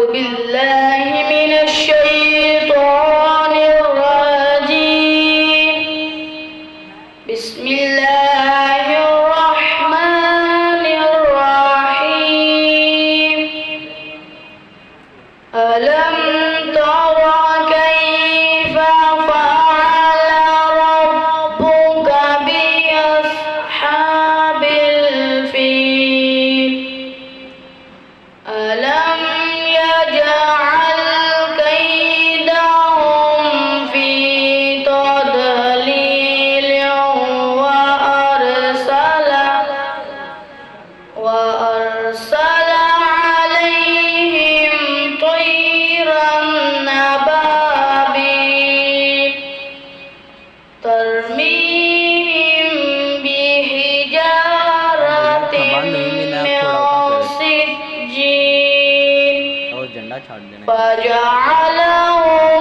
بالله من الشيطان الرجيم بسم الله الرحمن الرحيم ألم تر كيف فعل ربك بأصحاب الفيل ألم يجعل كيدهم في تضليل وأرسل عليهم طيرا أبابيل ترميهم بحجارة من سجيل فجعلهم